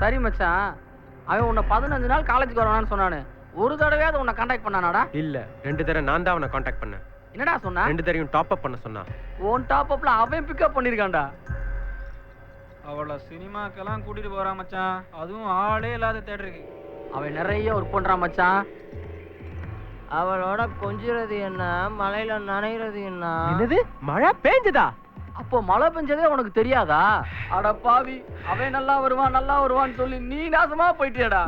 சரி மச்சான், அவன் உன்னை 15 நாள் காலேஜுக்கு வரணும்னு சொன்னானு. ஒரு தடவையாவது உன்னை கான்டாக்ட் பண்ணானாடா? இல்ல, 2 தடவை நான் தான் அவனை கான்டாக்ட் பண்ணேன். என்னடா சொன்னா? 2 தடவையும் டாப் அப் பண்ண சொன்னா. உன் டாப் அப்ல அவன் பிக்கப் பண்ணிருக்கான்டா. அவளை சினிமாக்கெல்லாம் கூட்டிட்டு போறான் மச்சான். அதுவும் ஆளே இல்லாத தேட்டருக்கு. அவன் நிறைய ஒர்க் பண்றான் மச்சான். அவளோட கொஞ்சிறது என்ன, மலையில நனைகிறது என்ன? என்னது? மழை பேஞ்சதா? அப்போ மழை பெஞ்சதே உனக்கு தெரியாதா? அட பாவி, அவன் நல்லா வருவான்னு சொல்லி நீ நாசமா போயிட்டியடா.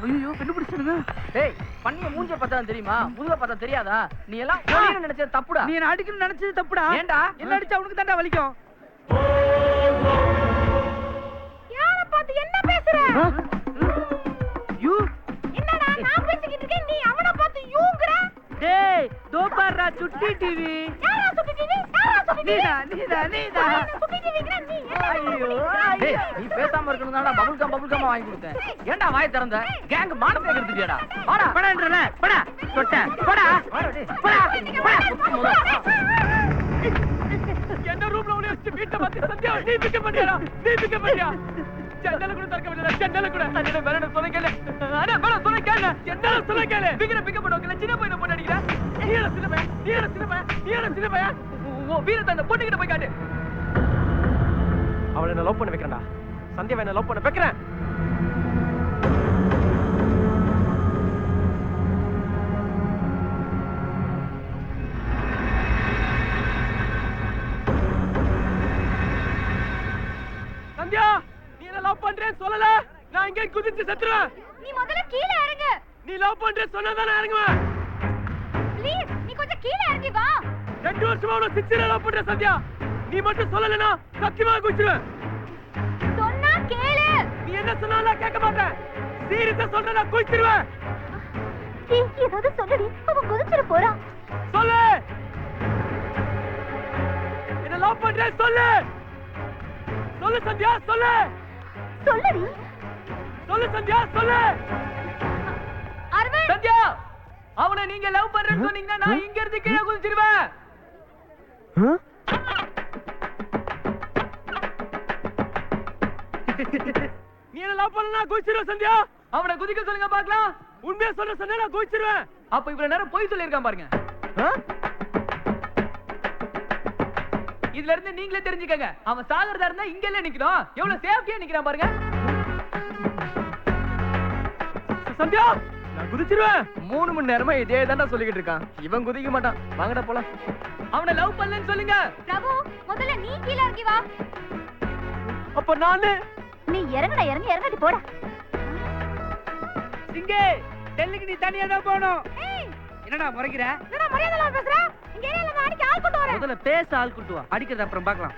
ஐயோ, பெண்ணு பிடிச்சிருங்க. டேய், பண்ணிய மூஞ்ச பார்த்தா தெரியுமா? முதுக பார்த்தா தெரியாதா? நீ எல்லாம் கொலைன்னு நினைச்சது தப்புடா. நீ என்ன அடிக்கணும்னு நினைச்சது தப்புடா. ஏன்டா? என்ன அடிச்சா உனக்கு தான்டா வலிக்கும். யார பார்த்து என்ன பேசுற? யூ என்னடா நான் பேசிக்கிட்டு இருக்கேன், நீ அவன பார்த்து யூங்கற? டேய், தோ பாருடா சுட்டி டிவி. யாரா சுட்டி டிவி? நீதா. சுட்டி டிவிங்கற நீ. ஐயோ. டேய், நீ பேசாம இருக்கணும்னா பபுள் கம் வாங்கி கொடுத்தேன். ஏன்டா வாய் திறந்த? கேங் மானத்தை கெடுத்துட்டியாடா. வாடா. படன்றல. படா. தொட்ட. படா. படா. என்ன ரூம்ல உள்ள வச்சு வீட்டை வந்து சத்யா நீ பிக்க பண்ணியா? ஜன்னல கூட திறக்க முடியல. ஜன்னல கூட அண்ணே வேற சொல்ல கேளு. அண்ணே வேற சொல்ல கேளு. என்ன சொல்ல கேளு. பிக்க பண்ணுவல சின்ன பையனை போட்டு அடிக்குற. நீ என்ன சின்ன பையன். ஓ வீரத்தை அந்த பொண்ணுகிட்ட போய் காட்டு. அவளை நான் லவ் பண்ண வைக்கிறேன்டா. சந்தியாவை நான் லவ் பண்ண வைக்கிறேன். சந்தியா, நீ என்ன லவ் பண்றேன்னு சொல்லல. நான் இங்கே குதிச்சு செத்துறேன். நீ முதல்ல கீழ இறங்கு. நீ லவ் பண்றேன்னு சொன்னதானே இறங்குவேன். ப்ளீஸ், நீ கொஞ்சம் கீழ இறங்கி வா. 2 வருஷமா உன சிச்சிர லவ் பண்றேன் சந்தியா. நீ மட்டும் சொல்லலனா சத்தியமா குதிச்சிடுவேன். சொன்னா கேளு. நீ என்ன சொன்னாலும் கேட்க மாட்டேன். சீரியஸா சொல்றேன், நான் குதிச்சிடுவேன். ஏதாவது சொல்லுடி, அவன் குதிச்சிட போறான். சொல்லு. என்ன லவ் பண்றேன்னு சொல்லு. சொல்லு சந்தியா, சொல்லு. சொல்லுடி. சொல்லு சந்தியா, சொல்லு. அரவிந்த். சந்தியா, அவனை நீங்க லவ் பண்றேன்னு சொன்னீங்கன்னா நான் இங்க இருந்து கீழே குதிச்சிடுவேன். நீ என்ன லவ் பண்ணா குதிச்சிடுவேன் சந்தியா. அவனை குதிக்க சொல்லுங்க பார்க்கலாம். உண்மையா சொல்ற சொன்னா நான் குதிச்சிடுவேன். அப்ப இவ்வளவு நேரம் பொய் சொல்லியிருக்கான் பாருங்க. இதுல இருந்து நீங்களே தெரிஞ்சுக்கங்க. அவன் சாகறதா இருந்தா இங்கெல்லாம் நிக்கணும். எவ்வளவு சேஃப்டியா நிக்கிறான் பாருங்க. சந்தியா, நான் குதிச்சிடுவேன். 3 மணி நேரமா இதே தான்டா சொல்லிக்கிட்டு இருக்கான். இவன் குதிக்க மாட்டான். வாங்கடா போலாம். அவனை லவ் பண்ணலன்னு சொல்லுங்க. பிரபு, முதல்ல நீ கீழ இறங்கி வா. அப்ப நானு. நீ இறங்கடி போடா. சிங்கே, டெல்லிக்கு நீ தனியா தான் போணும். என்னடா முறைக்கிற? என்னடா மரியாதைலாம் பேசுற? இங்க ஏரியால நான் அடிக்க ஆள் கொண்டு வரேன். முதல்ல பேச ஆள் கூட்டு வா. அடிக்கிறது அப்புறம் பார்க்கலாம்.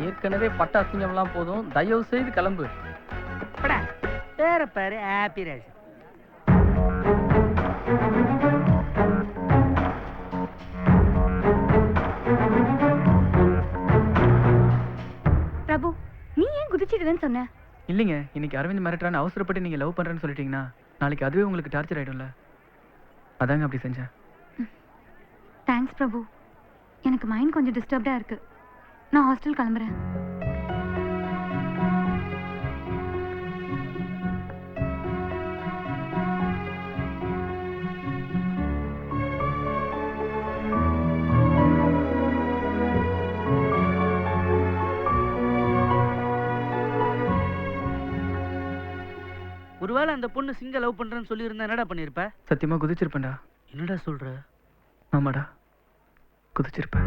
ஏற்கனவே பட்ட அசிங்கம்லாம் போதும். தயவு செய்து கிளம்பு. படா. பேர பாரு, ஹாப்பி ராஜ். பிரபு, நீ ஏன் குதிச்சிடுவேன்னு சொன்ன? இல்லைங்க, இன்னைக்கு அரவிந்த் மிரட்டுறான்னு அவசரப்பட்டு நீங்க லவ் பண்றேன்னு சொல்லிட்டீங்கன்னா நாளைக்கு அதுவே உங்களுக்கு டார்ச்சர் ஆயிடும்ல. அதாங்க அப்படி செஞ்சேன். தேங்க்ஸ் பிரபு. எனக்கு மைண்ட் கொஞ்சம் டிஸ்டர்ப்டா இருக்கு. நான் ஹாஸ்டல் கிளம்புறேன். ஒருவேளை அந்த பொண்ணு சிங்க லவ் பண்றேன்னு சொல்லி இருந்தா என்னடா பண்ணிருப்ப? சத்தியமா குதிச்சிருப்பேன்டா. என்னடா சொல்ற? ஆமாடா, குதிச்சிருப்பேன்.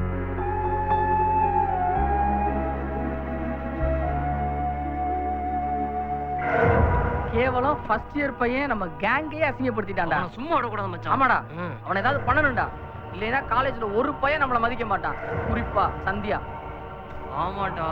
கேவலம் ஃபர்ஸ்ட் இயர் பையன் நம்ம கேங்கையே அசிங்கப்படுத்திட்டான்டா. சும்மா விடக்கூடாது மச்சான். ஆமாடா, அவனை ஏதாவது பண்ணணும்டா. இல்லைன்னா காலேஜ்ல ஒரு பையன் நம்மள மதிக்க மாட்டான். குறிப்பா சந்தியா. ஆமாடா.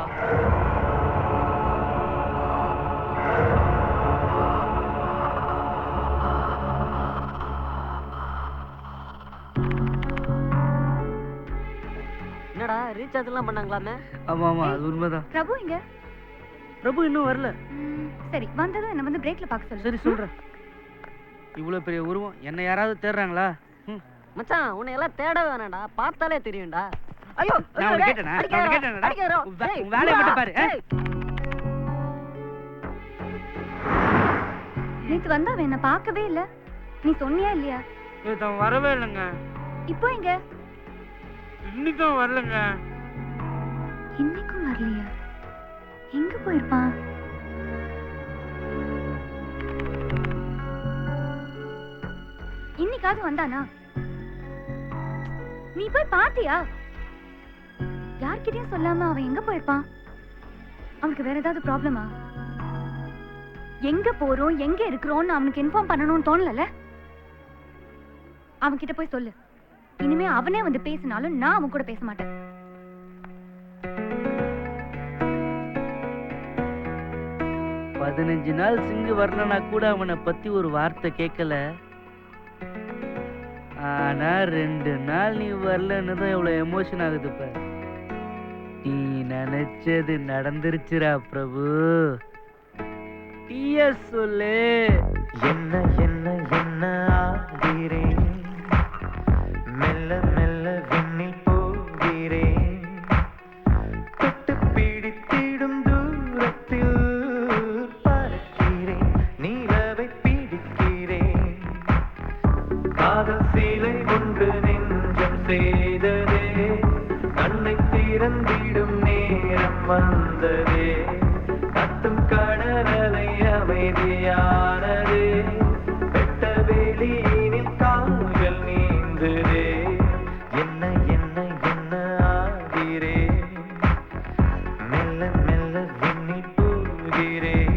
ரீசார்ஜ் எல்லாம் பண்ணாங்களாமே? ஆமா ஆமா அது உண்மைதான். பிரபு இங்க. பிரபு இன்னும் வரல. சரி வந்ததும் என்ன வந்து பிரேக்ல பார்க்க சொல்லு. சரி சொல்றேன். இவ்வளவு பெரிய உருவம் என்ன யாராவது தேடுறாங்களா? மச்சான் உன்னை எல்லாம் தேட வேணாம்டா, பார்த்தாலே தெரியும்டா. ஐயோ நான் உன்னை கேட்டேனா? நான் உன்னை கேட்டேனா? உன் வேலையை மட்டும் பாரு. நேத்து வந்தா அவன் என்ன பார்க்கவே இல்ல. நீ சொன்னியா இல்லையா? இவன் வரவே இல்லைங்க. இப்போ எங்க? இன்னைக்கும் வரலங்க. இன்னைக்கும் வரலையா? எங்க போயிருப்பான்? இன்னைக்காவது வந்தானா? நீ போய் பாத்தியா? யார்கிட்டயும் சொல்லாம அவன் எங்க போயிருப்பான்? அவனுக்கு வேற ஏதாவது ப்ராப்ளமா? எங்க போறோம் எங்க இருக்கிறோம்னு அவனுக்கு இன்ஃபார்ம் பண்ணணும்னு தோணல. அவன் கிட்ட போய் சொல்லு. இனிமே அவனே வந்து பேசினாலும் நான் அவன் கூட பேச மாட்டேன். பதினஞ்சு நாள் சிங்கு வரலனா கூட அவனை பத்தி ஒரு வார்த்தை கேட்கல. ஆனா 2 நாள் நீ வரலன்னு தான் எவ்வளவு எமோஷன் ஆகுது பாரு. நீ நினைச்சது நடந்துருச்சுரா பிரபு. டீய சொல்லு. என்ன என்ன என்ன ஆகிறேன், மெல்ல மெல்ல விண்ணில் போகிறேன், தொட்டு பிடித்திடும் தூரத்தில் பறக்கிறேன், நீலவை பிடிக்கிறேன், காதல் சீலை ஒன்று நெஞ்சம் செய்ததே, கண்ணை திறந்திடும் நேரம் வந்ததே, கத்தும் கடலலை அமைதியானதே, வெட்ட வெளியினில் கால்கள் நீந்துதே, என்ன என்ன என்ன ஆகிறேன், மெல்ல மெல்ல விண்ணில் போகிறேன்.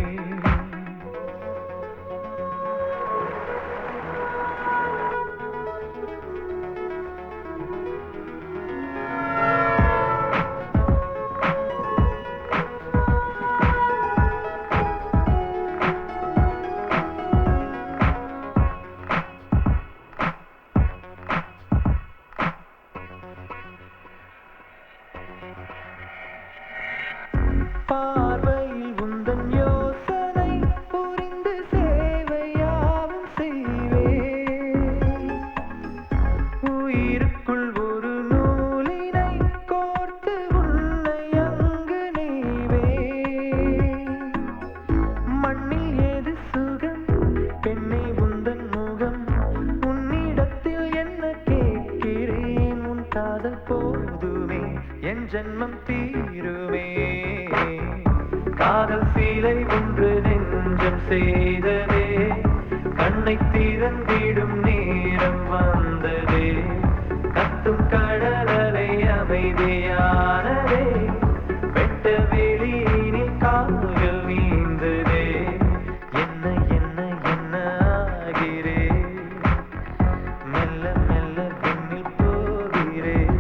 பார்வையில் உந்தன் யோசனை புரிந்து சேவையாவும் செய்வேன், உயிருக்குள் ஒரு நூலினை கோர்த்து உன்னை அங்கு நெய்வேன், மண்ணில் ஏது சுகம் பெண்ணை உந்தன் முகம், உன்னிடத்தில் என்ன கேட்கிறேன், உன் காதல் போதுமே என் ஜென்மம் தீருமே, காதல் சீலை ஒன்று நெஞ்சம் செய்ததே, கண்ணை திறந்திடும் நேரம் வந்ததே, கத்தும் கடலலை அமைதியானதே, வெட்ட வெளியினில் கால்கள் நீந்ததே, என்ன என்ன என்ன ஆகிறேன், மெல்ல மெல்ல விண்ணில் போகிறேன்.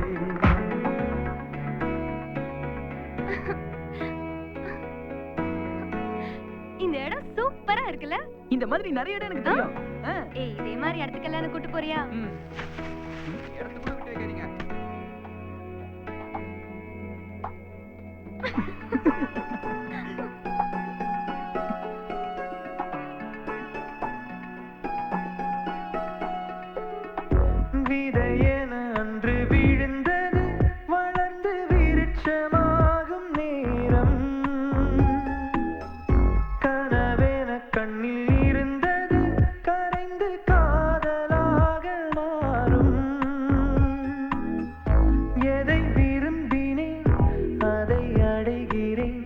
இந்த இடம் சூப்பரா இருக்குல்ல? இந்த மாதிரி நிறைய இடம் எனக்கு தெரியும். ஏய் இதே மாதிரி இடத்துக்கெல்லாம் கூட்டு போறியா? இடத்துக்குள்ள விட்டு வைக்காதீங்க. விதையென அன்று விழுந்தது வளர்ந்து விருட்சமாகும் நேரம், கனவென கண்ணில் இருந்தது கரைந்து காதலாக மாறும், எதை விரும்பினேன் அதை அடைகிறேன்,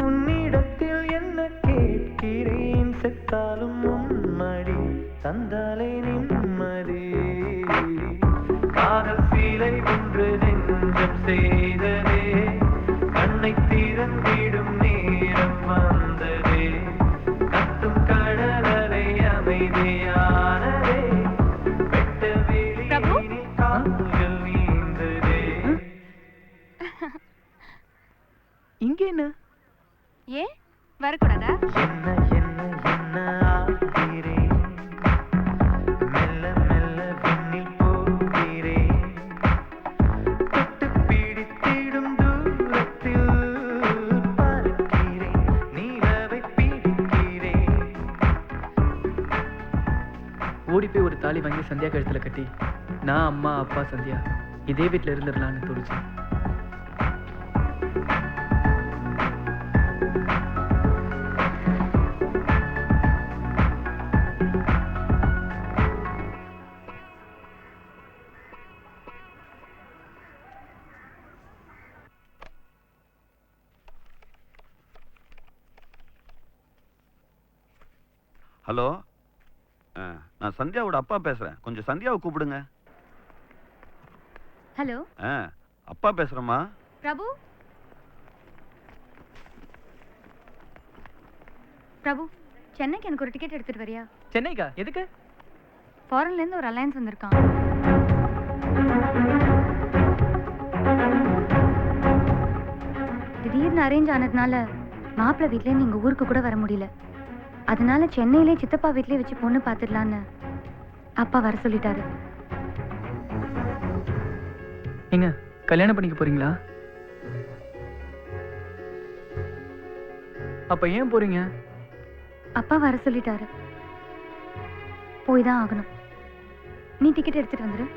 உன்னிடத்தில் என்ன கேட்கிறேன், செத்தாலும் உன்மடி தந்தாலே நிம்மதி, காதல் சீலை ஒன்று நெஞ்சம் செய்ததே, கண்ணை திறந்திடும் நேரம் வந்ததே, கத்தும் கடலலை அமைதியானதே, வெட்ட வெளியினில் கால்கள் நீந்ததே. இங்க என்ன? ஏன் வரக்கூடாதா? என்ன என்ன என்ன ஆகிறேன், மெல்ல மெல்ல விண்ணில் போகிறேன், தொட்டு பிடித்திடும் ஓடி போய் ஒரு தாலி வாங்கி சந்தியா கழுத்துல கட்டி நான் அம்மா அப்பா சந்தியா இதே வீட்டில் இருந்துடலான்னு தோணுச்சு. ஹலோ, நான் சந்தியாவோட அப்பா பேசுறேன். கொஞ்சம் சந்தியாவை கூப்பிடுங்க. ஹலோ அப்பா பேசுறேம்மா. பிரபு, பிரபு, சென்னைக்கு எனக்கு ஒரு டிக்கெட் எடுத்துட்டு வரியா? சென்னைக்கா? எதுக்கு? ஃபாரின்ல இருந்து ஒரு அலையன்ஸ் வந்திருக்கான். திடீர்னு அரேஞ்ச் ஆனதுனால மாப்பிள்ளை வீட்ல நீங்க ஊருக்கு கூட வர முடியல. அதனால சென்னையிலே சித்தப்பா வீட்லயே வச்சு பொண்ணு பார்த்துடலான்னு அப்பா வர சொல்லிட்டாரு. நீங்க கல்யாணம் பண்ணிக்க போறீங்களா? அப்ப ஏன் போறீங்க? அப்பா வர சொல்லிட்டாரு, போய் தான் ஆகணும். நீ டிக்கெட் எடுத்துட்டு வந்துரு.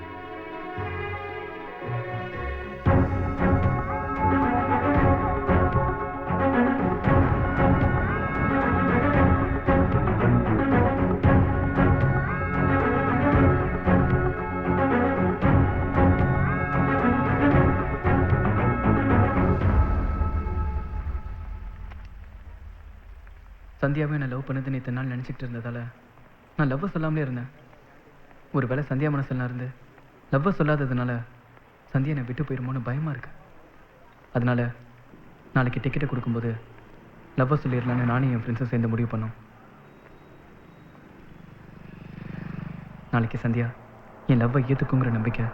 சந்தியாவே நான் லவ் பண்ணதுன்னு இத்தனை நாள் நினச்சிக்கிட்டு இருந்ததால நான் லவ்வை சொல்லாமலே இருந்தேன். ஒரு வேளை சந்தியா மனசுலாம் இருந்து லவ்வை சொல்லாததுனால சந்தியா என்னை விட்டு போயிருமோன்னு பயமாக இருக்கு. அதனால நாளைக்கு டிக்கெட்டை கொடுக்கும்போது லவ்வை சொல்லிடலான்னு நானும் என் ஃப்ரெண்ட்ஸும் சேர்ந்து முடிவு பண்ணோம். நாளைக்கு சந்தியா என் லவ்வை ஏற்றுக்குங்கிற நம்பிக்கை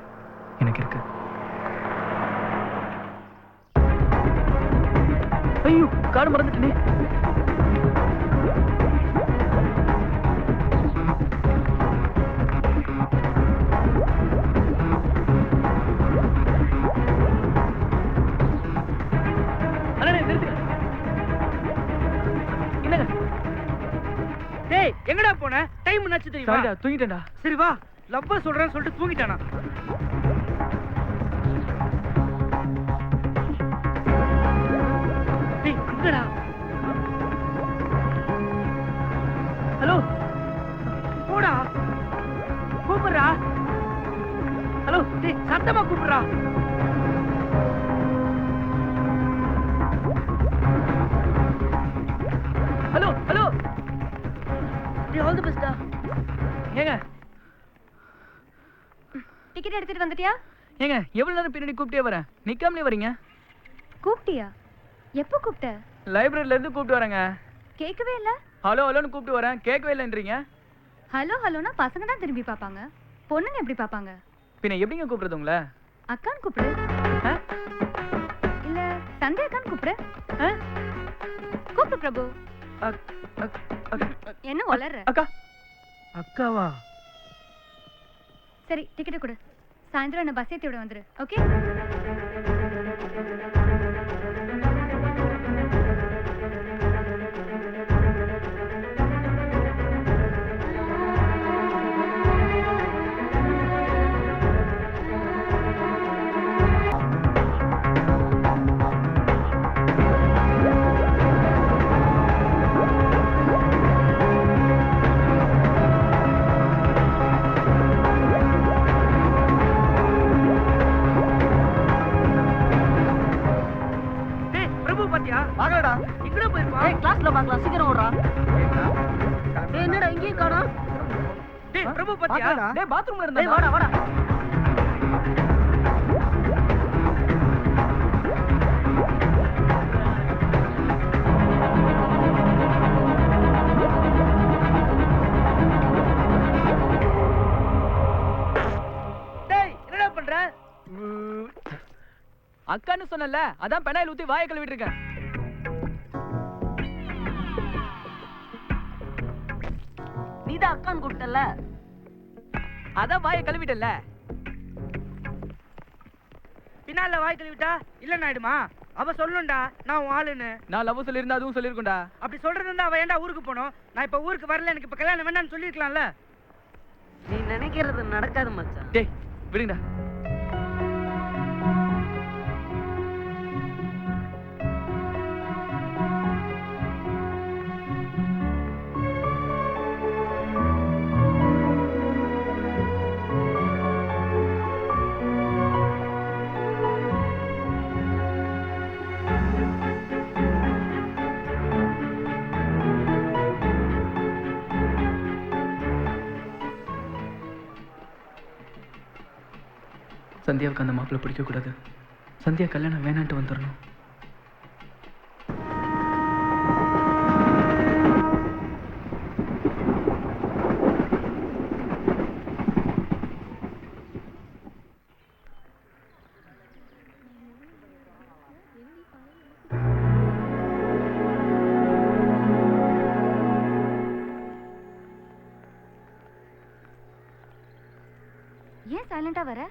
எனக்கு இருக்கு. ஐயோ, காடு மறந்துட்டேனே. டேய், எங்கடா போன? டைம் என்னாச்சு தெரியுமா? சாரிடா, தூங்கிட்டேன்டா. சரி வா, லவ்வ சொல்றேன்னு சொல்லிட்டு தூங்கிட்டானா? டேய், அங்கடா. ஹலோ, போடா, கூப்பிடுறா. ஹலோ, டேய், சத்தமா கூப்பிடுறா. ஹலோ ஹலோ, ஆல் தி பெஸ்டா. ஏங்க டிக்கெட் எடுத்துட்டு வந்துட்டியா? ஏங்க எவ்வளவு நேரம் பின்னாடி கூப்பிட்டே வரேன், நிக்காமலே வரீங்க? கூப்பிட்டியா? எப்போ கூப்பிட்ட? லைப்ரரியில இருந்து கூப்பிட்டு வரேங்க. கேட்கவே இல்ல. ஹலோ ஹலோன்னு கூப்பிட்டு வரேன், கேட்கவே இல்லைன்றீங்க. ஹலோ ஹலோனா பசங்க தான் திரும்பி பார்ப்பாங்க, பொண்ணுங்க எப்படி பார்ப்பாங்க? பின்ன எப்படிங்க கூப்பிடுறது உங்களை? அக்கான்னு கூப்பிடு. ஆ? இல்ல சந்தியா அக்கான்னு கூப்பிடு. கூப்பிடு பிரபு. என்ன வளர்ற? அக்கா. அக்காவா? சரி, டிக்கெட் கொடு. சாயந்தரம் என்ன பஸ் ஏத்தி விட வந்துரு. ஓகே? கிளாஸ்ல பார்க்கலாம், சீக்கிரம் ஓடுறா. என்னடா இங்கேயும் காணோம்? டேய் பிரபு பாத்தியா? டேய் பாத்ரூம்ல டேய் இருந்தா. வாடா வாடா. டேய் என்னடா பண்ற? அக்கான்னு சொன்னல, அதான் பெனாயில் ஊத்தி வாயை கழுவிட்டு இருக்கேன். நீதான் அக்கான்னு கூப்பிட்டல, அதான் வாயை கழுவிட்டல. பின்னால வாய் கழுவிட்டா இல்லன்னு ஆயிடுமா? அவ சொல்லணும்டா நான் உன் ஆளுன்னு. நான் லவ் சொல்லியிருந்தா அதுவும் சொல்லியிருக்கோண்டா. அப்படி சொல்றது இருந்தா அவ ஏன்டா ஊருக்கு போனோம்? நான் இப்ப ஊருக்கு வரல, எனக்கு இப்ப கல்யாணம் வேண்டாம்னு சொல்லிருக்கலாம்ல. நீ நினைக்கிறது நடக்காது மச்சான். டேய் விடுங்கடா. சந்தியாவுக்கு அந்த மாப்பிள்ளை பிடிக்கக்கூடாது. சந்தியா கல்யாணம் வேணான்ட்டு வந்துடணும். ஏன் சைலண்டா வர?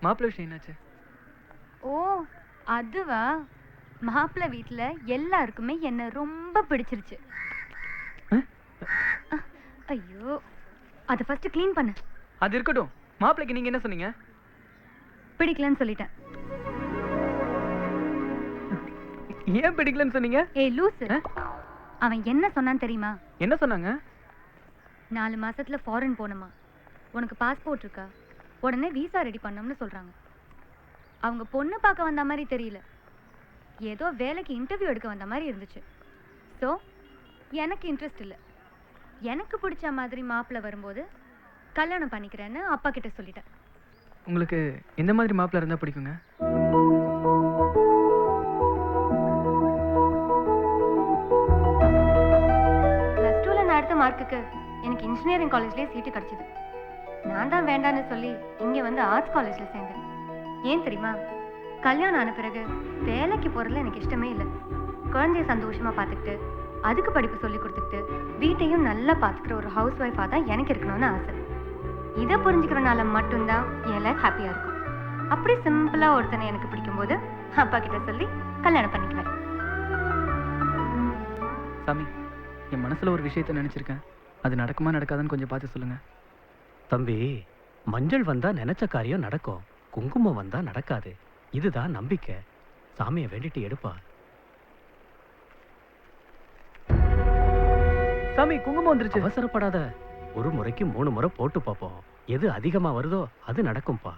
மாப்பிள்ளை விஷயம் என்னாச்சு? ஓ அதுவா, மாப்பிள்ளை வீட்ல எல்லாருக்குமே என்ன ரொம்ப பிடிச்சிருச்சு. ஐயோ, அதை ஃபர்ஸ்ட் க்ளீன் பண்ணு. அது இருக்கட்டும், மாப்பிள்ளைக்கு நீங்க என்ன சொன்னீங்க? பிடிக்கலன்னு சொல்லிட்டேன். ஏன் பிடிக்கலன்னு சொன்னீங்க? ஏய் லூசு, அவன் என்ன சொன்னான்னு தெரியுமா? என்ன சொன்னாங்க? 4 மாசத்துல ஃபாரின் போகணுமா, உனக்கு பாஸ்போர்ட் இருக்கா, உடனே விசா ரெடி பண்ணோம்னு சொல்றாங்க. அவங்க பொண்ணு பார்க்க வந்த மாதிரி தெரியல, ஏதோ வேலைக்கு இன்டர்வியூ எடுக்க வந்த மாதிரி இருந்துச்சு. ஸோ எனக்கு இன்ட்ரெஸ்ட் இல்லை. எனக்கு பிடிச்ச மாதிரி மாப்பிள்ளை வரும்போது கல்யாணம் பண்ணிக்கிறேன்னு அப்பா கிட்ட சொல்லிட்டேன். உங்களுக்கு எந்த மாதிரி மாப்பிள்ளை இருந்தா பிடிக்குங்க? +2 நான் எடுத்த மார்க்குக்கு எனக்கு இன்ஜினியரிங் காலேஜ்லேயே சீட்டு கிடைச்சிது. நான் தான் வேண்டான்னு சொல்லி இங்கே வந்து ஆர்ட்ஸ் காலேஜில் சேர்ந்தேன். ஏன் தெரியுமா? கல்யாணம் ஆன பிறகு வேலைக்கு போகிறதுல எனக்கு இஷ்டமே இல்லை. குழந்தைய சந்தோஷமாக பார்த்துக்கிட்டு அதுக்கு படிப்பு சொல்லி கொடுத்துக்கிட்டு வீட்டையும் நல்லா பார்த்துக்கிற ஒரு ஹவுஸ் ஒய்ஃபாக தான் எனக்கு இருக்கணும்னு ஆசை. இதை புரிஞ்சுக்கிறனால மட்டும்தான் என் லைஃப் ஹாப்பியாக இருக்கும். அப்படி சிம்பிளாக ஒருத்தனை எனக்கு பிடிக்கும்போது அப்பா கிட்ட சொல்லி கல்யாணம் பண்ணிக்குவேன். சாமி, என் மனசுல ஒரு விஷயத்த நினைச்சிருக்கேன். அது நடக்குமா நடக்காதுன்னு கொஞ்சம் பார்த்து சொல்லுங்க. தம்பி, மஞ்சள் வந்தா நினைச்ச காரியம் நடக்கும், குங்குமம் வந்தா நடக்காது. இதுதான் நம்பிக்கை. சாமியை வேண்டிட்டு எடுப்பா. சாமி, குங்குமம் வந்துருச்சு. அவசரப்படாத, ஒரு முறைக்கு 3 முறை போட்டு பார்ப்போம். எது அதிகமா வருதோ அது நடக்கும்பா.